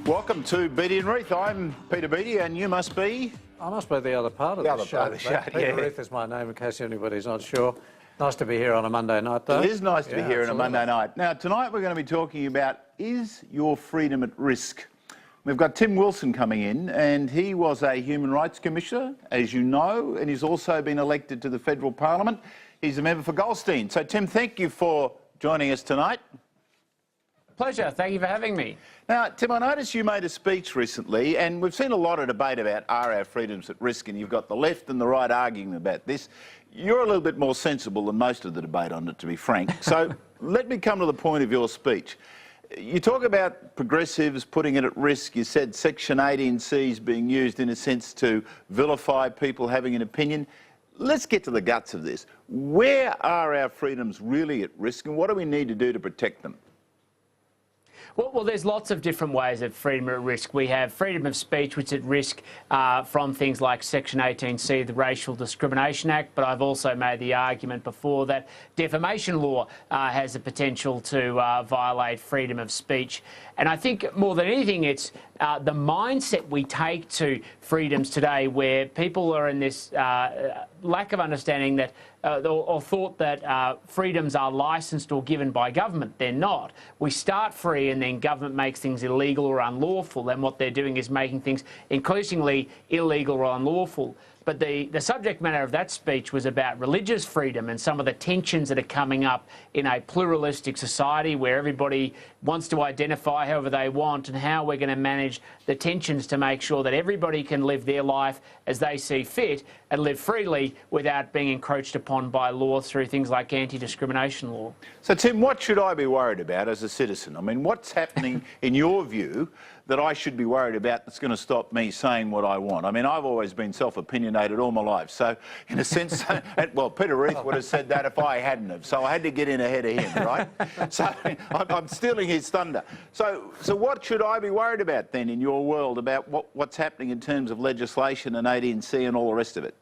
Welcome to Beattie and Reith. I'm Peter Beattie, and you must be... I must be the other part of the show. Peter Reith is my name, in case anybody's not sure. Nice to be here on a Monday night, though. It is nice to be here on a Monday night. Now, tonight we're going to be talking about, is your freedom at risk? We've got Tim Wilson coming in, and he was a Human Rights Commissioner, as you know, and he's also been elected to the Federal Parliament. He's a member for Goldstein. So, Tim, thank you for joining us tonight. Pleasure. Thank you for having me. Now, Tim, I noticed you made a speech recently, and we've seen a lot of debate about are our freedoms at risk, and you've got the left and the right arguing about this. You're a little bit more sensible than most of the debate on it, to be frank. So let me come to the point of your speech. You talk about progressives putting it at risk. You said Section 18C is being used, in a sense, to vilify people having an opinion. Let's get to the guts of this. Where are our freedoms really at risk, and what do we need to do to protect them? Well, there's lots of different ways that freedom are at risk. We have freedom of speech, which is at risk from things like Section 18C of the Racial Discrimination Act, but I've also made the argument before that defamation law has the potential to violate freedom of speech. And I think more than anything, it's the mindset we take to freedoms today, where people are in this lack of understanding that or thought that freedoms are licensed or given by government. They're not. We start free and then government makes things illegal or unlawful. Then what they're doing is making things increasingly illegal or unlawful. But the subject matter of that speech was about religious freedom and some of the tensions that are coming up in a pluralistic society where everybody wants to identify however they want, and how we're going to manage the tensions to make sure that everybody can live their life as they see fit and live freely without being encroached upon by law through things like anti-discrimination law. So, Tim, what should I be worried about as a citizen? I mean, what's happening, in your view, that I should be worried about that's going to stop me saying what I want? I mean, I've always been self-opinionated all my life. So, in a sense, well, Peter Reith would have said that if I hadn't have. So I had to get in ahead of him, right? So I'm stealing his thunder. So what should I be worried about then in your world about what's happening in terms of legislation and 18C and all the rest of it?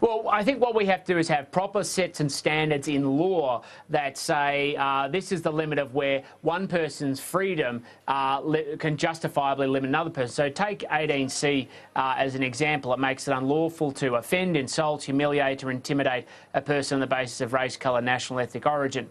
Well, I think what we have to do is have proper sets and standards in law that say this is the limit of where one person's freedom can justifiably limit another person. So take 18C as an example. It makes it unlawful to offend, insult, humiliate or intimidate a person on the basis of race, colour, national, ethnic origin.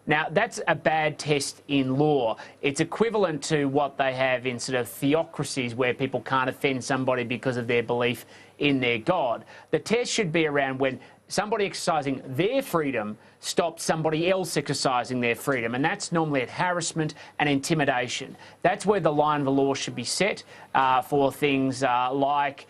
Now, that's a bad test in law. It's equivalent to what they have in sort of theocracies where people can't offend somebody because of their belief in their God. The test should be around when somebody exercising their freedom stops somebody else exercising their freedom, and that's normally at harassment and intimidation. That's where the line of the law should be set for things like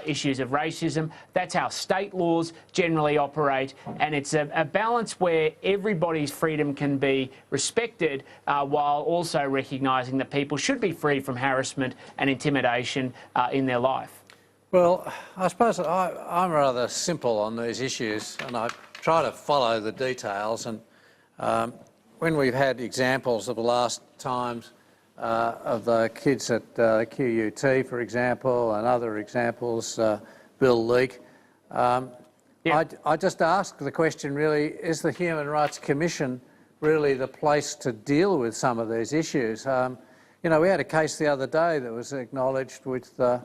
issues of racism. That's how state laws generally operate, and it's a balance where everybody's freedom can be respected while also recognising that people should be free from harassment and intimidation in their life. Well, I suppose I'm rather simple on these issues, and I try to follow the details. And when we've had examples of the last times of the kids at QUT, for example, and other examples, Bill Leak, I just ask the question, really, is the Human Rights Commission really the place to deal with some of these issues? You know, we had a case the other day that was acknowledged with the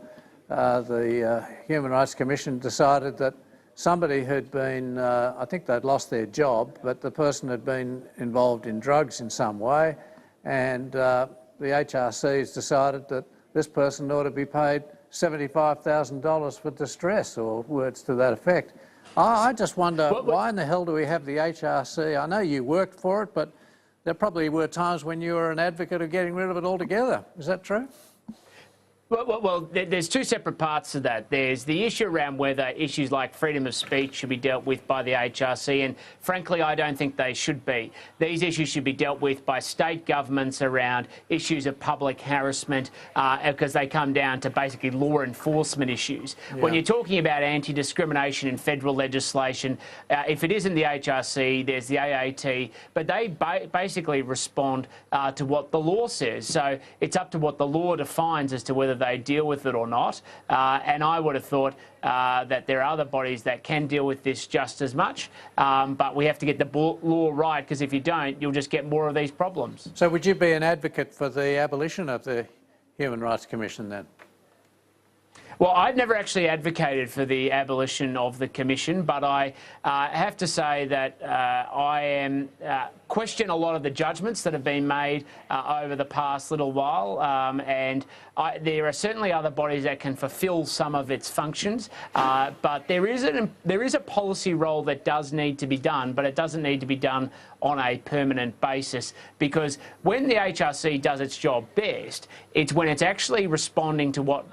Human Rights Commission decided that somebody had been, I think they'd lost their job, but the person had been involved in drugs in some way, and the HRC has decided that this person ought to be paid $75,000 for distress, or words to that effect. I just wonder, why in the hell do we have the HRC? I know you worked for it, but there probably were times when you were an advocate of getting rid of it altogether. Is that true? Well, there's two separate parts to that. There's the issue around whether issues like freedom of speech should be dealt with by the HRC, and frankly, I don't think they should be. These issues should be dealt with by state governments around issues of public harassment, because they come down to basically law enforcement issues. Yeah. When you're talking about anti-discrimination in federal legislation, if it isn't the HRC, there's the AAT, but they basically respond to what the law says. So it's up to what the law defines as to whether they deal with it or not. And I would have thought that there are other bodies that can deal with this just as much, but we have to get the law right, because if you don't, you'll just get more of these problems. So would you be an advocate for the abolition of the Human Rights Commission then? Well, I've never actually advocated for the abolition of the Commission, but I have to say that I question a lot of the judgments that have been made over the past little while, and there are certainly other bodies that can fulfil some of its functions, but there is a policy role that does need to be done, but it doesn't need to be done on a permanent basis, because when the HRC does its job best, it's when it's actually responding to what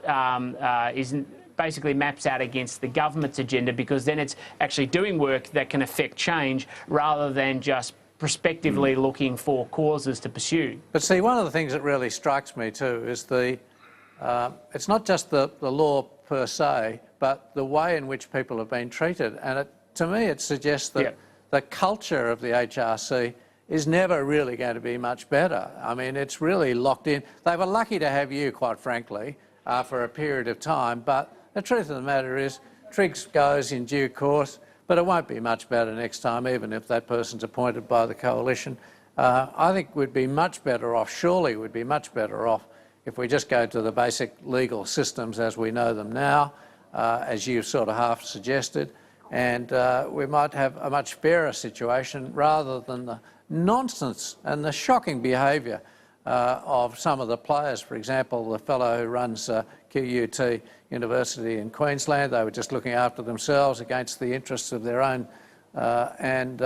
basically maps out against the government's agenda, because then it's actually doing work that can affect change rather than just prospectively looking for causes to pursue. But see, one of the things that really strikes me too is it's not just the law per se, but the way in which people have been treated. And to me, it suggests that the culture of the HRC is never really going to be much better. I mean, it's really locked in. They were lucky to have you, quite frankly, for a period of time, but the truth of the matter is Triggs goes in due course, but it won't be much better next time, even if that person's appointed by the coalition. I think we'd be much better off, surely we'd be much better off, if we just go to the basic legal systems as we know them now, as you sort of half suggested, and we might have a much fairer situation rather than the nonsense and the shocking behaviour of some of the players. For example, the fellow who runs QUT University in Queensland, they were just looking after themselves against the interests of their own, and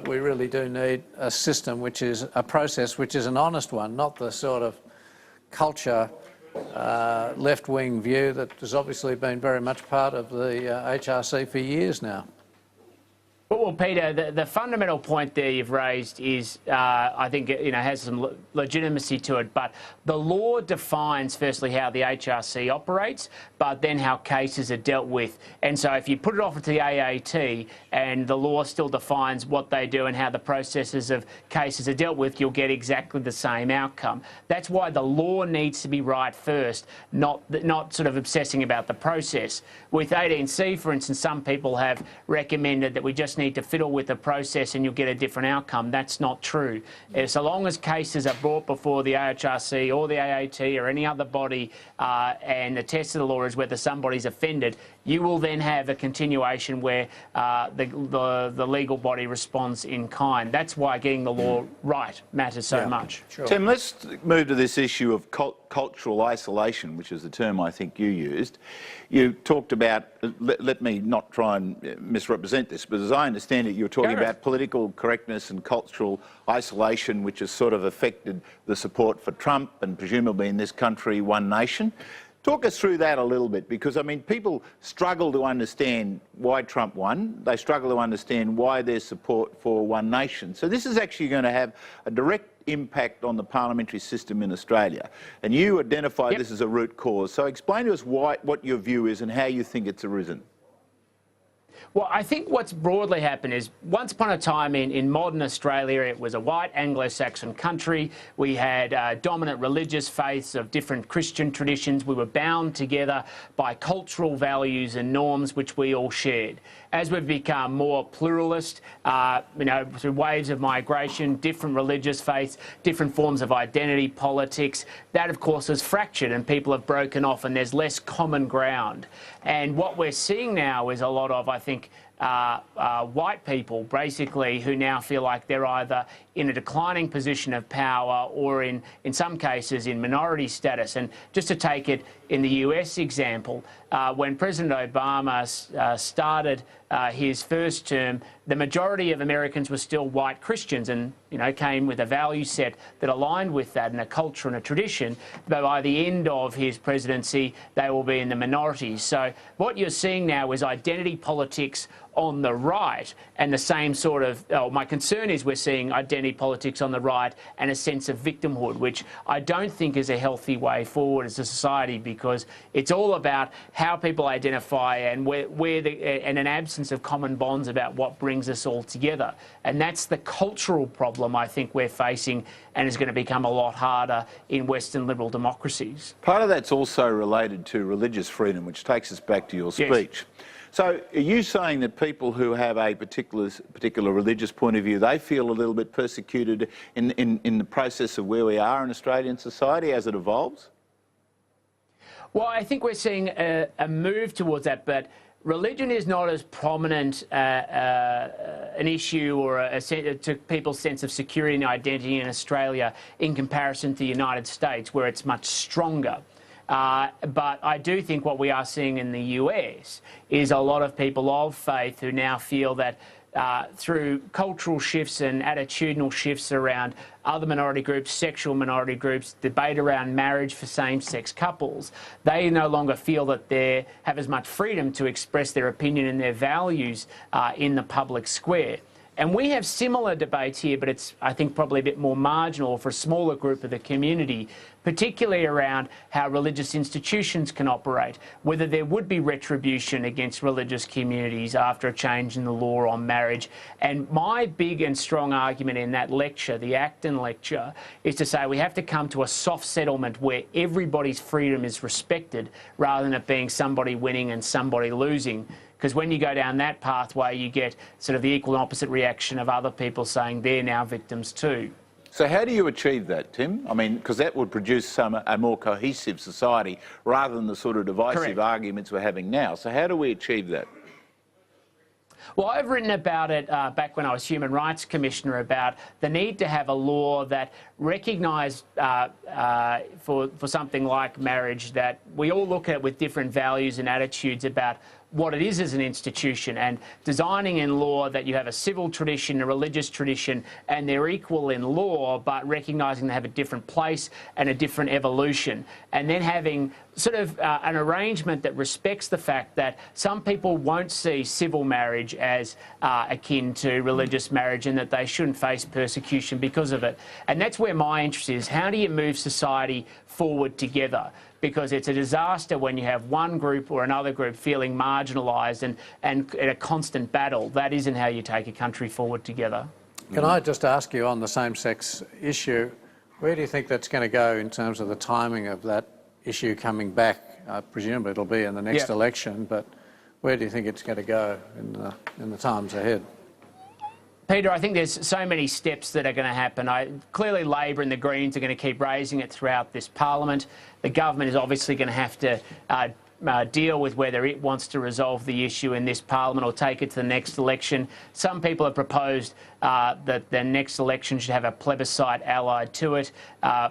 we really do need a system which is a process which is an honest one, not the sort of culture left-wing view that has obviously been very much part of the HRC for years now. Well, Peter, the fundamental point there you've raised is, I think, has some legitimacy to it. But the law defines, firstly, how the HRC operates, but then how cases are dealt with. And so if you put it off to the AAT and the law still defines what they do and how the processes of cases are dealt with, you'll get exactly the same outcome. That's why the law needs to be right first, not sort of obsessing about the process. With 18C, for instance, some people have recommended that we just need to fiddle with the process and you'll get a different outcome. That's not true. So long as cases are brought before the AHRC or the AAT or any other body and the test of the law is whether somebody's offended, you will then have a continuation where the legal body responds in kind. That's why getting the law right matters so much. Sure. Tim, let's move to this issue of cultural isolation, which is the term I think you used. You talked about, let me not try and misrepresent this, but as I understand it, you were talking about political correctness and cultural isolation, which has sort of affected the support for Trump and presumably in this country, One Nation. Talk us through that a little bit, because, I mean, people struggle to understand why Trump won. They struggle to understand why there's support for One Nation. So this is actually going to have a direct impact on the parliamentary system in Australia. And you identified this as a root cause. So explain to us what your view is and how you think it's arisen. Well, I think what's broadly happened is once upon a time in modern Australia, it was a white Anglo-Saxon country. We had dominant religious faiths of different Christian traditions. We were bound together by cultural values and norms which we all shared. As we've become more pluralist, through waves of migration, different religious faiths, different forms of identity, politics, that of course has fractured and people have broken off and there's less common ground. And what we're seeing now is a lot of, I think, white people basically who now feel like they're either in a declining position of power or in some cases in minority status. And just to take it in the US example, when President Obama started his first term, the majority of Americans were still white Christians and, came with a value set that aligned with that and a culture and a tradition. But by the end of his presidency, they will be in the minority. So what you're seeing now is identity politics on the right, and the same sort of, my concern is we're seeing identity politics on the right and a sense of victimhood, which I don't think is a healthy way forward as a society, because it's all about how people identify and and an absence absence of common bonds about what brings us all together. And that's the cultural problem I think we're facing, and is going to become a lot harder in Western liberal democracies. Part of that's also related to religious freedom, which takes us back to your speech. Yes. So are you saying that people who have a particular religious point of view, they feel a little bit persecuted in the process of where we are in Australian society as it evolves? Well, I think we're seeing a move towards that, but religion is not as prominent an issue or to people's sense of security and identity in Australia in comparison to the United States, where it's much stronger. But I do think what we are seeing in the US is a lot of people of faith who now feel that through cultural shifts and attitudinal shifts around other minority groups, sexual minority groups, debate around marriage for same-sex couples, they no longer feel that they have as much freedom to express their opinion and their values in the public square. And we have similar debates here, but it's, I think, probably a bit more marginal for a smaller group of the community, particularly around how religious institutions can operate, whether there would be retribution against religious communities after a change in the law on marriage. And my big and strong argument in that lecture, the Acton Lecture, is to say we have to come to a soft settlement where everybody's freedom is respected, rather than it being somebody winning and somebody losing. Because when you go down that pathway, you get sort of the equal and opposite reaction of other people saying they're now victims too. So how do you achieve that, Tim? I mean, because that would produce a more cohesive society rather than the sort of divisive arguments we're having now. So how do we achieve that? Well, I've written about it back when I was Human Rights Commissioner, about the need to have a law that recognised for something like marriage that we all look at with different values and attitudes about what it is as an institution, and designing in law that you have a civil tradition, a religious tradition, and they're equal in law, but recognising they have a different place and a different evolution. And then having sort of an arrangement that respects the fact that some people won't see civil marriage as akin to religious marriage, and that they shouldn't face persecution because of it. And that's where my interest is. How do you move society forward together? Because it's a disaster when you have one group or another group feeling marginalised and in a constant battle. That isn't how you take a country forward together. Can I just ask you on the same-sex issue, where do you think that's going to go in terms of the timing of that issue coming back? Presumably it'll be in the next election, but where do you think it's going to go in the times ahead? Peter, I think there's so many steps that are going to happen. Clearly Labor and the Greens are going to keep raising it throughout this parliament. The government is obviously going to have to deal with whether it wants to resolve the issue in this parliament or take it to the next election. Some people have proposed that the next election should have a plebiscite allied to it.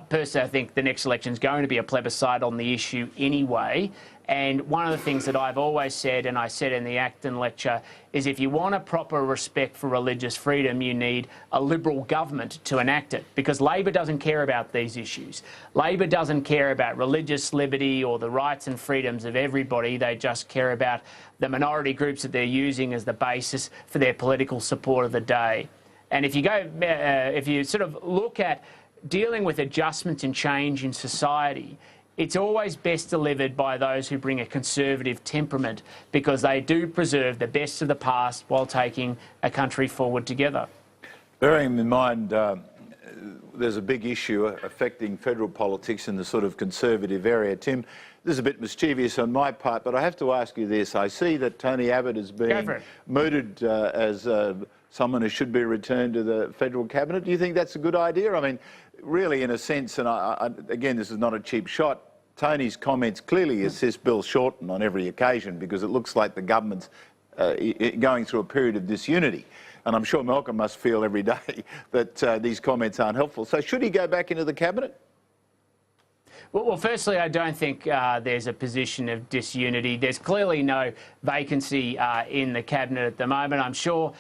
Personally, I think the next election is going to be a plebiscite on the issue anyway. And one of the things that I've always said, and I said in the Acton Lecture, is if you want a proper respect for religious freedom, you need a Liberal government to enact it, because Labor doesn't care about these issues. Labor doesn't care about religious liberty or the rights and freedoms of everybody. They just care about the minority groups that they're using as the basis for their political support of the day. And if you sort of look at dealing with adjustments and change in society, it's always best delivered by those who bring a conservative temperament, because they do preserve the best of the past while taking a country forward together. Bearing in mind there's a big issue affecting federal politics in the sort of conservative area, Tim, this is a bit mischievous on my part, but I have to ask you this. I see that Tony Abbott is being mooted as someone who should be returned to the federal cabinet. Do you think that's a good idea? I mean, really, in a sense, and again, this is not a cheap shot, Tony's comments clearly assist Bill Shorten on every occasion, because it looks like the government's going through a period of disunity. And I'm sure Malcolm must feel every day that these comments aren't helpful. So should he go back into the cabinet? Well, firstly, I don't think there's a position of disunity. There's clearly no vacancy in the cabinet at the moment. I'm sure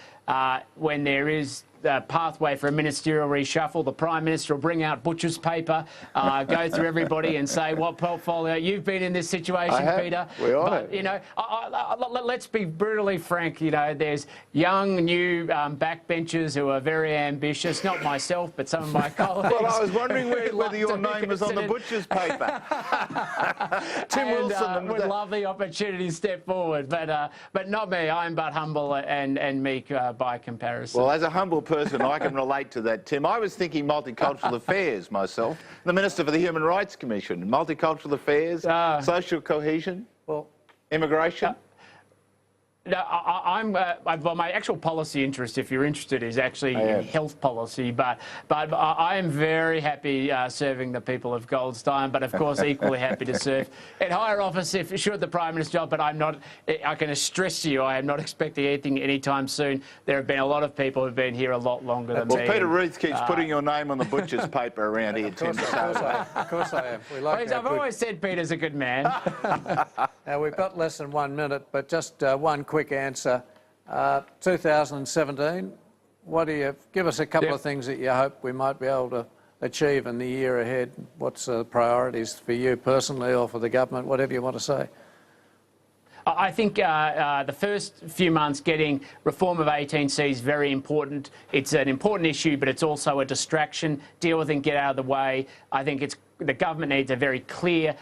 when there is pathway for a ministerial reshuffle. The Prime Minister will bring out butcher's paper, go through everybody and say what portfolio. You've been in this situation, Peter. But, you know, let's be brutally frank, you know, there's young, new backbenchers who are very ambitious, not myself, but some of my colleagues. Well, I was wondering whether your name was on the butcher's paper. Tim Wilson would love the opportunity to step forward, but not me. I'm but humble and meek by comparison. Well, as a humble person, I can relate to that, Tim. I was thinking multicultural affairs myself. The Minister for the Human Rights Commission, multicultural affairs, social cohesion, immigration. No, well, my actual policy interest, if you're interested, is actually in health policy. But I am very happy serving the people of Goldstein. But of course, equally happy to serve at higher office if should the Prime Minister's job. But I'm not. I can stress to you, I am not expecting anything anytime soon. There have been a lot of people who've been here a lot longer than me. Well, Peter Reith keeps putting your name on the butcher's paper around here, Tim. Of course I am. We like I've always said Peter's a good man. Now, we've got less than 1 minute, but just one quick answer. 2017, what do you... Give us a couple of things that you hope we might be able to achieve in the year ahead. What's the priorities for you personally or for the government, whatever you want to say? I think the first few months getting reform of 18C is very important. It's an important issue, but it's also a distraction. Deal with it and get out of the way. I think the government needs a very clear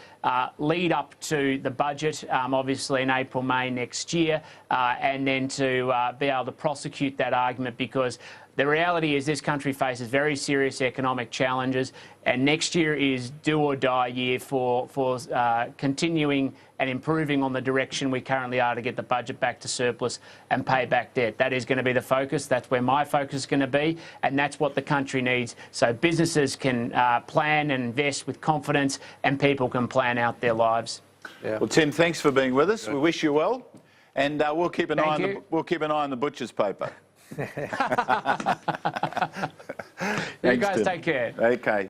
lead up to the budget, obviously in April, May next year, and then to be able to prosecute that argument, because the reality is this country faces very serious economic challenges, and next year is do or die year for continuing and improving on the direction we currently are to get the budget back to surplus and pay back debt. That is going to be the focus. That's where my focus is going to be, and that's what the country needs, so businesses can plan and invest with confidence and people can plan out their lives. Yeah. Well, Tim, thanks for being with us. We wish you well, and we'll keep an eye on the butcher's paper. You guys take care. Okay.